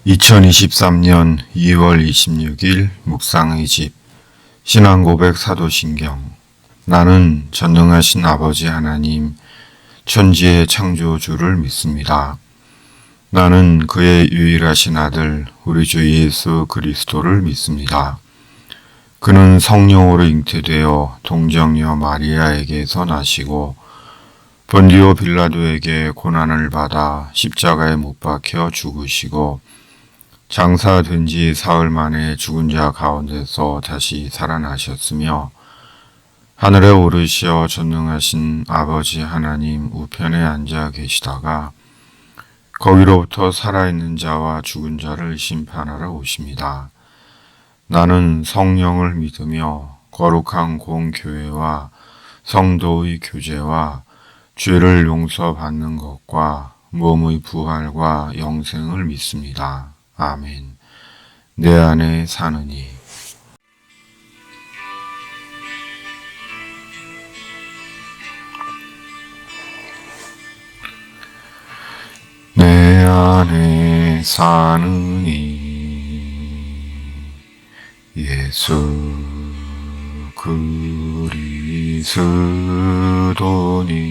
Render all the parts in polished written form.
2023년 2월 26일 묵상의 집 신앙고백 사도신경. 나는 전능하신 아버지 하나님 천지의 창조주를 믿습니다. 나는 그의 유일하신 아들 우리 주 예수 그리스도를 믿습니다. 그는 성령으로 잉태되어 동정녀 마리아에게서 나시고 본디오 빌라도에게 고난을 받아 십자가에 못 박혀 죽으시고 장사된 지 사흘 만에 죽은 자 가운데서 다시 살아나셨으며 하늘에 오르시어 전능하신 아버지 하나님 우편에 앉아 계시다가 거기로부터 살아있는 자와 죽은 자를 심판하러 오십니다. 나는 성령을 믿으며 거룩한 공교회와 성도의 교제와 죄를 용서받는 것과 몸의 부활과 영생을 믿습니다. 아멘. 내 안에 사느니. 내 안에 사느니 예수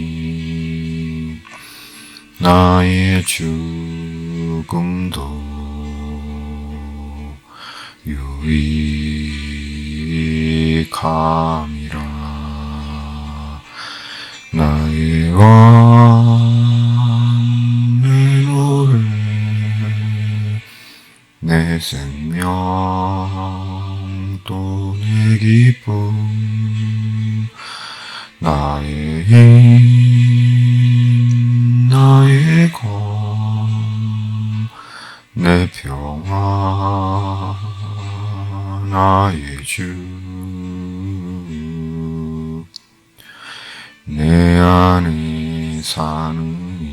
그리스도니 나의 죽음도 유익함이라. 나의 왕의 노래 내 생명 또 내 기쁨 나의 힘 나의 검 내 평화 나의 주 내 안에 사느니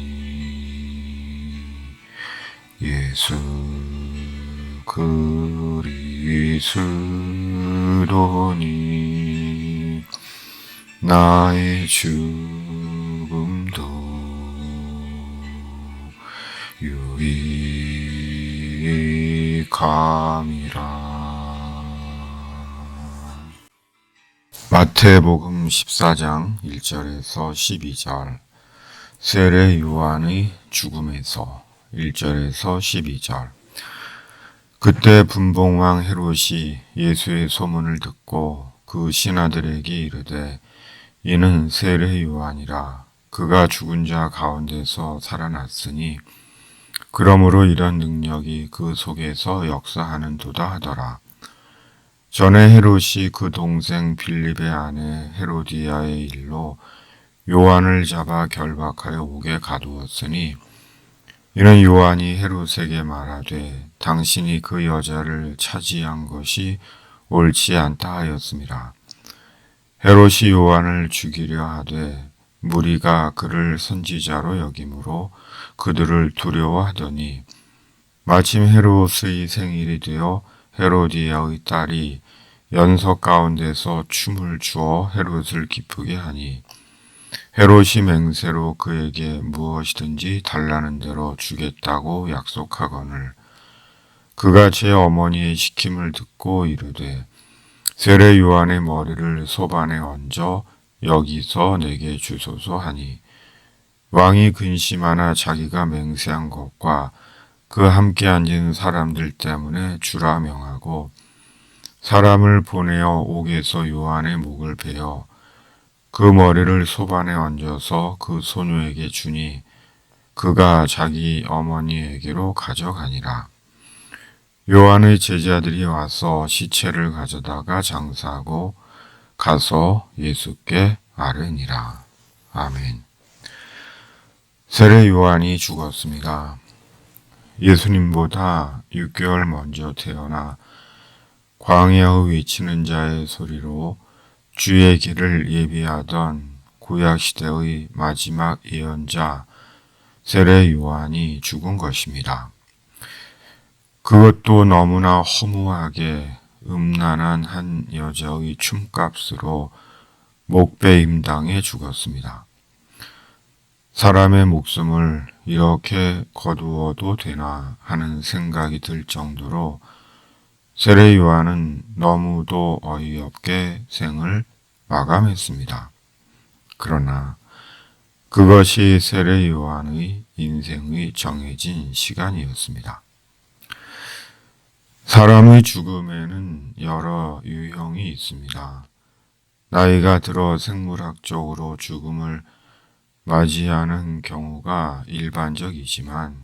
예수 그리스도니 나의 죽음도 유익함이라. 마태복음 14장 1절에서 12절. 세례 요한의 죽음에서 1절에서 12절. 그때 분봉왕 헤롯이 예수의 소문을 듣고 그 신하들에게 이르되 이는 세례 요한이라. 그가 죽은 자 가운데서 살아났으니 그러므로 이런 능력이 그 속에서 역사하는도다 하더라. 전에 헤롯이 그 동생 빌립의 아내 헤로디아의 일로 요한을 잡아 결박하여 옥에 가두었으니 이는 요한이 헤롯에게 말하되 당신이 그 여자를 차지한 것이 옳지 않다 하였습니다. 헤롯이 요한을 죽이려 하되 무리가 그를 선지자로 여김으로 그들을 두려워하더니 마침 헤롯의 생일이 되어 헤로디아의 딸이 연석 가운데서 춤을 추어 헤롯을 기쁘게 하니 헤롯이 맹세로 그에게 무엇이든지 달라는 대로 주겠다고 약속하거늘 그가 제 어머니의 시킴을 듣고 이르되 세례 요한의 머리를 소반에 얹어 여기서 내게 주소서 하니 왕이 근심하나 자기가 맹세한 것과 그 함께 앉은 사람들 때문에 주라 명하고 사람을 보내어 옥에서 요한의 목을 베어 그 머리를 소반에 얹어서 그 소녀에게 주니 그가 자기 어머니에게로 가져가니라. 요한의 제자들이 와서 시체를 가져다가 장사하고 가서 예수께 아뢰니라. 아멘. 세례 요한이 죽었습니다. 예수님보다 6개월 먼저 태어나 광야의 외치는 자의 소리로 주의 길을 예비하던 구약시대의 마지막 예언자 세례 요한이 죽은 것입니다. 그것도 너무나 허무하게 음란한 한 여자의 춤값으로 목배임당해 죽었습니다. 사람의 목숨을 이렇게 거두어도 되나 하는 생각이 들 정도로 세례 요한은 너무도 어이없게 생을 마감했습니다. 그러나 그것이 세례 요한의 인생의 정해진 시간이었습니다. 사람의 죽음에는 여러 유형이 있습니다. 나이가 들어 생물학적으로 죽음을 맞이하는 경우가 일반적이지만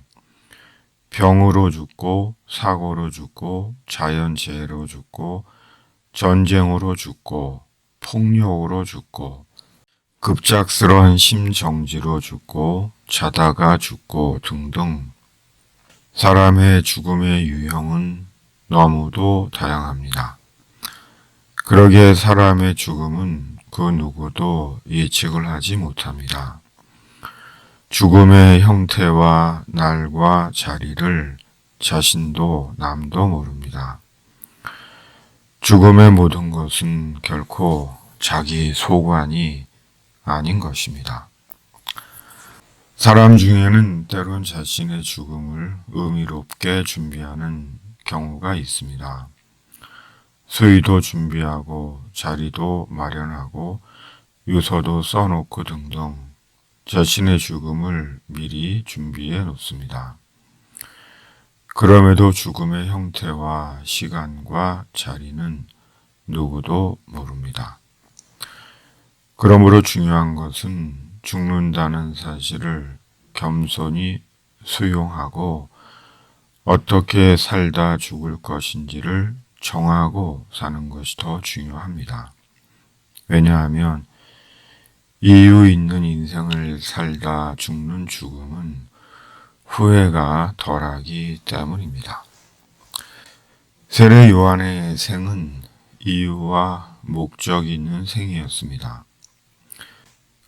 병으로 죽고 사고로 죽고 자연재해로 죽고 전쟁으로 죽고 폭력으로 죽고 급작스러운 심정지로 죽고 자다가 죽고 등등 사람의 죽음의 유형은 너무도 다양합니다. 그러기에 사람의 죽음은 그 누구도 예측을 하지 못합니다. 죽음의 형태와 날과 자리를 자신도 남도 모릅니다. 죽음의 모든 것은 결코 자기 소관이 아닌 것입니다. 사람 중에는 때론 자신의 죽음을 의미롭게 준비하는 경우가 있습니다. 수의도 준비하고 자리도 마련하고 유서도 써놓고 등등 자신의 죽음을 미리 준비해 놓습니다. 그럼에도 죽음의 형태와 시간과 자리는 누구도 모릅니다. 그러므로 중요한 것은 죽는다는 사실을 겸손히 수용하고 어떻게 살다 죽을 것인지를 정하고 사는 것이 더 중요합니다. 왜냐하면 이유 있는 인생을 살다 죽는 죽음은 후회가 덜하기 때문입니다. 세례 요한의 생은 이유와 목적이 있는 생이었습니다.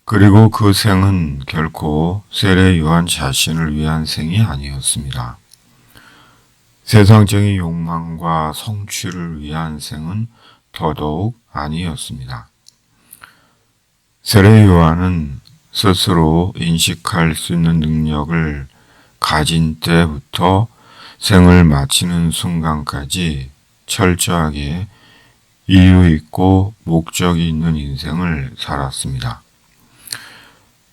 그리고 그 생은 결코 세례 요한 자신을 위한 생이 아니었습니다. 세상적인 욕망과 성취를 위한 생은 더더욱 아니었습니다. 세례 요한은 스스로 인식할 수 있는 능력을 가진 때부터 생을 마치는 순간까지 철저하게 이유 있고 목적이 있는 인생을 살았습니다.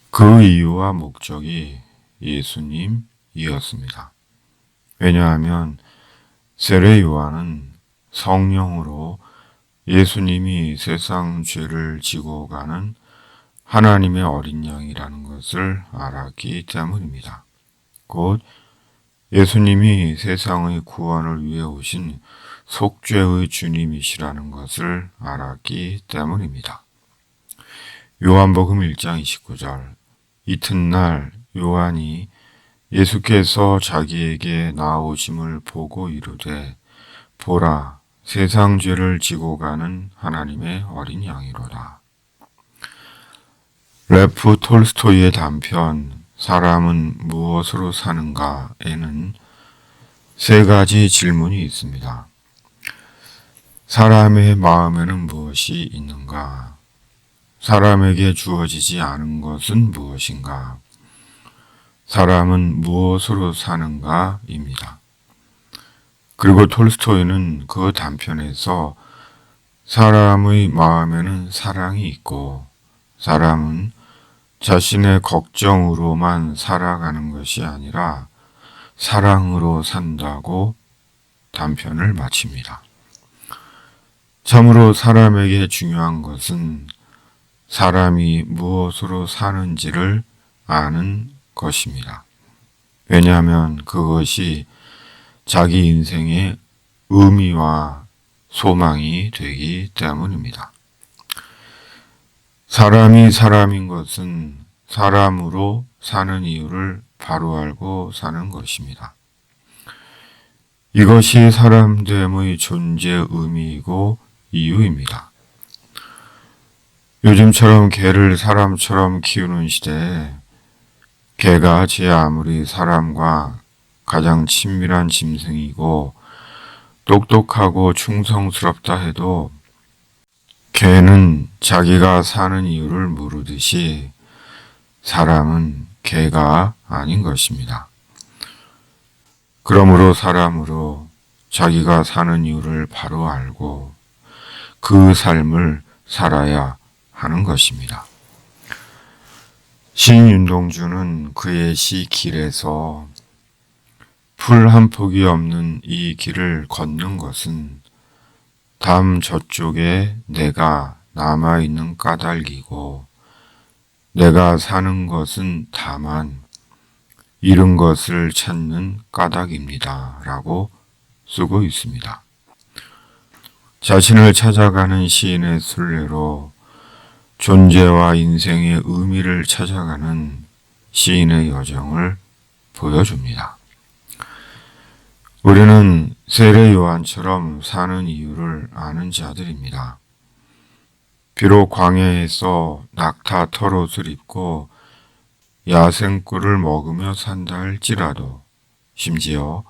그 이유와 목적이 예수님이었습니다. 왜냐하면 세례 요한은 성령으로 예수님이 세상 죄를 지고 가는 하나님의 어린 양이라는 것을 알았기 때문입니다. 곧 예수님이 세상의 구원을 위해 오신 속죄의 주님이시라는 것을 알았기 때문입니다. 요한복음 1장 29절 이튿날 요한이 예수께서 자기에게 나오심을 보고 이르되 보라 세상 죄를 지고 가는 하나님의 어린 양이로다. 레프 톨스토이의 단편 사람은 무엇으로 사는가에는 세 가지 질문이 있습니다. 사람의 마음에는 무엇이 있는가? 사람에게 주어지지 않은 것은 무엇인가? 사람은 무엇으로 사는가입니다. 그리고 톨스토이는 그 단편에서 사람의 마음에는 사랑이 있고 사람은 자신의 걱정으로만 살아가는 것이 아니라 사랑으로 산다고 단편을 마칩니다. 참으로 사람에게 중요한 것은 사람이 무엇으로 사는지를 아는 것입니다. 왜냐하면 그것이 자기 인생의 의미와 소망이 되기 때문입니다. 사람이 사람인 것은 사람으로 사는 이유를 바로 알고 사는 것입니다. 이것이 사람됨의 존재 의미이고 이유입니다. 요즘처럼 개를 사람처럼 키우는 시대에 개가 제 아무리 사람과 가장 친밀한 짐승이고 똑똑하고 충성스럽다 해도 개는 자기가 사는 이유를 모르듯이 사람은 개가 아닌 것입니다. 그러므로 사람으로 자기가 사는 이유를 바로 알고 그 삶을 살아야 하는 것입니다. 시인 윤동주는 그의 시 길에서 풀 한 폭이 없는 이 길을 걷는 것은 담 저쪽에 내가 남아있는 까닭이고 내가 사는 것은 다만 잃은 것을 찾는 까닭입니다. 라고 쓰고 있습니다. 자신을 찾아가는 시인의 순례로 존재와 인생의 의미를 찾아가는 시인의 여정을 보여줍니다. 우리는 세례 요한처럼 사는 이유를 아는 자들입니다. 비록 광야에서 낙타 털옷을 입고 야생꿀을 먹으며 산다 할지라도 심지어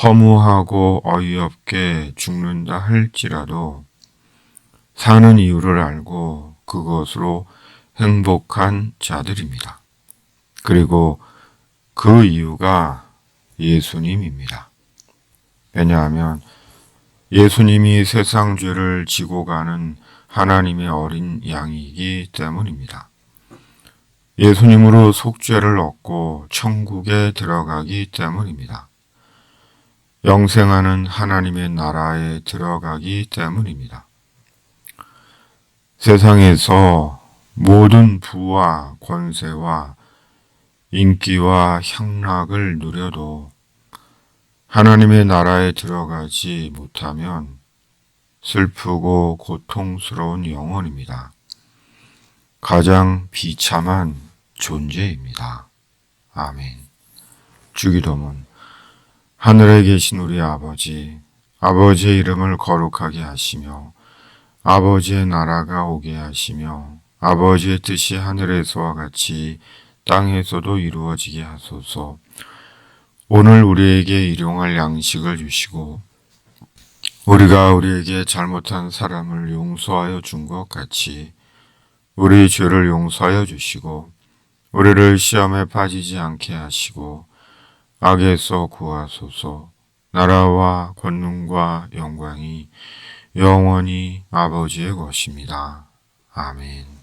허무하고 어이없게 죽는다 할지라도 사는 이유를 알고 그것으로 행복한 자들입니다. 그리고 그 이유가 예수님입니다. 왜냐하면 예수님이 세상 죄를 지고 가는 하나님의 어린 양이기 때문입니다. 예수님으로 속죄를 얻고 천국에 들어가기 때문입니다. 영생하는 하나님의 나라에 들어가기 때문입니다. 세상에서 모든 부와 권세와 인기와 향락을 누려도 하나님의 나라에 들어가지 못하면 슬프고 고통스러운 영혼입니다. 가장 비참한 존재입니다. 아멘. 주기도문. 하늘에 계신 우리 아버지, 아버지의 이름을 거룩하게 하시며 아버지의 나라가 오게 하시며 아버지의 뜻이 하늘에서와 같이 땅에서도 이루어지게 하소서. 오늘 우리에게 일용할 양식을 주시고 우리가 우리에게 잘못한 사람을 용서하여 준 것 같이 우리 죄를 용서하여 주시고 우리를 시험에 빠지지 않게 하시고 악에서 구하소서. 나라와 권능과 영광이 영원히 아버지의 것입니다. 아멘.